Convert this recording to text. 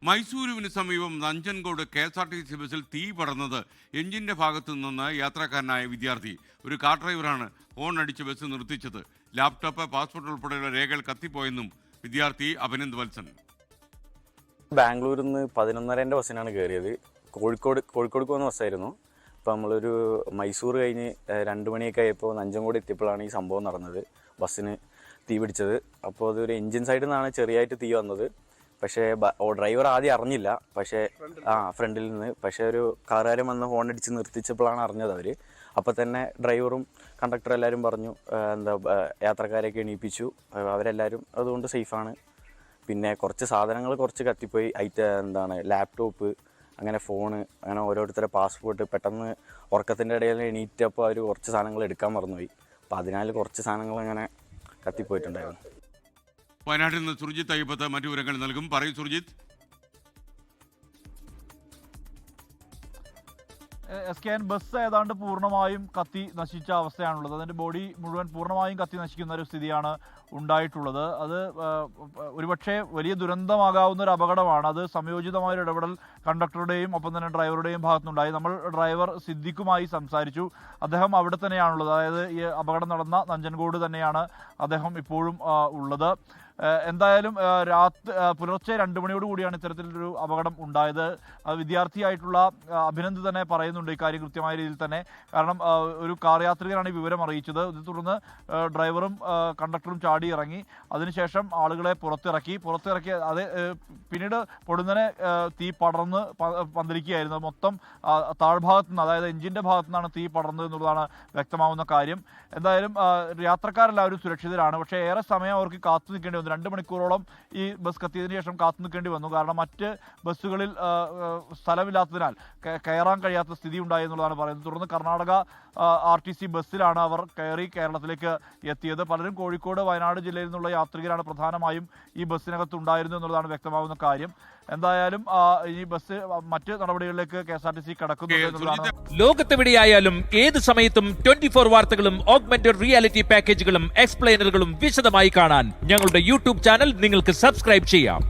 മൈസൂരുവിന് സമീപം നഞ്ചൻകോട് KSRTC ബസ്സിൽ തീ പടർന്നത് എഞ്ചിന്റെ ഭാഗത്തു നിന്ന് യാത്രക്കാരനായ വിദ്യാർത്ഥി. ഒരു കാർ ഡ്രൈവറാണ് ഹോൺ അടിച്ച് ബസ് നിർത്തിച്ചത്. ലാപ്ടോപ്പ്, പാസ്പോർട്ട് ഉൾപ്പെടെയുള്ള രേഖകൾ കത്തിപ്പോയെന്നും വിദ്യാർത്ഥി അഭിനന്ദ് വത്സൻ. ബാംഗ്ലൂരിൽ നിന്ന് 11:30 ബസ്സിനാണ് കയറിയത്. കോഴിക്കോട് പോകുന്ന ബസ്സായിരുന്നു. അപ്പോൾ നമ്മളൊരു മൈസൂർ കഴിഞ്ഞ് 2 മണിയൊക്കെ ആയപ്പോൾ നഞ്ചൻകോട് എത്തിയപ്പോഴാണ് ഈ സംഭവം നടന്നത്. ബസ്സിന് തീ പിടിച്ചത്. അപ്പോൾ അതൊരു എൻജിൻ സൈഡിൽ നിന്നാണ് ചെറിയായിട്ട് തീ വന്നത്. പക്ഷേ ഡ്രൈവർ ആദ്യം അറിഞ്ഞില്ല. പക്ഷേ ഫ്രണ്ടിൽ നിന്ന് ഒരു കാറുകാരൻ വന്ന് ഹോൺ അടിച്ച് നിർത്തിച്ചപ്പോഴാണ് അറിഞ്ഞത് അവർ. അപ്പോൾ തന്നെ ഡ്രൈവറും കണ്ടക്ടറും എല്ലാവരും പറഞ്ഞു, യാത്രക്കാരെയൊക്കെ എണീപ്പിച്ചു. അവരെല്ലാവരും അതുകൊണ്ട് സേഫാണ്. പിന്നെ കുറച്ച് സാധനങ്ങൾ കത്തിപ്പോയി. ലാപ്ടോപ്പ്, അങ്ങനെ ഫോണ്, അങ്ങനെ ഓരോരുത്തരുടെ പാസ്പോർട്ട്. പെട്ടെന്ന് ഉറക്കത്തിൻ്റെ ഇടയിൽ എണീറ്റപ്പോൾ അവർ കുറച്ച് സാധനങ്ങൾ എടുക്കാൻ മറന്നുപോയി. അപ്പോൾ അതിനാൽ കുറച്ച് സാധനങ്ങൾ അങ്ങനെ കത്തിപ്പോയിട്ടുണ്ടായിരുന്നു. വയനാട്ടിൽ നിന്ന് സുർജിത്ത് അയ്യപ്പത്ത് മറ്റു വിവരങ്ങൾ നൽകും. പറയൂ സുർജിത്ത്. SKN ബസ് ഏതാണ്ട് പൂർണ്ണമായും കത്തി നശിച്ച അവസ്ഥയാണുള്ളത്. അതിൻ്റെ ബോഡി മുഴുവൻ പൂർണ്ണമായും കത്തി നശിക്കുന്ന ഒരു സ്ഥിതിയാണ് ഉണ്ടായിട്ടുള്ളത്. അത് ഒരുപക്ഷെ വലിയ ദുരന്തമാകാവുന്ന ഒരു അപകടമാണ്. അത് സംയോജിതമായൊരു ഇടപെടൽ കണ്ടക്ടറുടെയും ഒപ്പം തന്നെ ഡ്രൈവറുടെയും ഭാഗത്തുനിന്നുണ്ടായി. നമ്മൾ ഡ്രൈവർ സിദ്ദിഖുമായി സംസാരിച്ചു. അദ്ദേഹം അവിടെ തന്നെയാണുള്ളത്. അതായത് ഈ അപകടം നടന്ന നഞ്ചൻകോട് തന്നെയാണ് അദ്ദേഹം ഇപ്പോഴും ഉള്ളത്. എന്തായാലും പുലർച്ചെ 2 മണിയോട് കൂടിയാണ് ഇത്തരത്തിലൊരു അപകടം ഉണ്ടായത്. വിദ്യാർത്ഥിയായിട്ടുള്ള അഭിനന്ദ് തന്നെ പറയുന്നുണ്ട് ഇക്കാര്യം കൃത്യമായ രീതിയിൽ തന്നെ. കാരണം ഒരു കാർ യാത്രികനാണ് ഈ വിവരം അറിയിച്ചത്. ഇത് തുടർന്ന് ഡ്രൈവറും കണ്ടക്ടറും ചാടി ഇറങ്ങി. അതിനുശേഷം ആളുകളെ പുറത്തിറക്കി. അത് പിന്നീട് പൊടുന്നനെ തീ പടർന്ന് പന്തലിക്കുകയായിരുന്നു. മൊത്തം താഴ്ഭാഗത്തു നിന്ന്, അതായത് എഞ്ചിൻ്റെ ഭാഗത്തു നിന്നാണ് തീ പടർന്നത് എന്നുള്ളതാണ് വ്യക്തമാവുന്ന കാര്യം. എന്തായാലും യാത്രക്കാരെല്ലാവരും സുരക്ഷിതരാണ്. പക്ഷേ ഏറെ സമയം അവർക്ക് കാത്തു നിൽക്കേണ്ടി വന്നു. 2 മണിക്കൂറോളം ഈ ബസ് കത്തിയതിനു ശേഷം കാത്തു നിൽക്കേണ്ടി വന്നു. കാരണം മറ്റ് ബസ്സുകളിൽ സ്ഥലമില്ലാത്തതിനാൽ കയറാൻ കഴിയാത്ത സ്ഥിതി ഉണ്ടായി എന്നുള്ളതാണ് പറയുന്നത്. തുടർന്ന് കർണാടക RTC ബസ്സിലാണ് അവർ കയറി കേരളത്തിലേക്ക് എത്തിയത്. പലരും കോഴിക്കോട്, വയനാട് ജില്ലയിൽ നിന്നുള്ള യാത്രികരാണ് പ്രധാനമായും ഈ ബസ്സിനകത്ത് ഉണ്ടായിരുന്നു എന്നുള്ളതാണ് വ്യക്തമാകുന്ന കാര്യം. എന്തായാലും ഈ ബസ് മറ്റ് നടപടികളിലേക്ക് KSRTC കടക്കുന്നു. ലോകത്തെവിടെയായാലും ഏത് സമയത്തും 24 വാർത്തകളും ഓഗ്മെന്റഡ് റിയാലിറ്റി പാക്കേജുകളും എക്സ്പ്ലെയിനറുകളും വിശദമായി കാണാൻ ഞങ്ങളുടെ YouTube ചാനൽ നിങ്ങൾക്ക് സബ്സ്ക്രൈബ് ചെയ്യാം.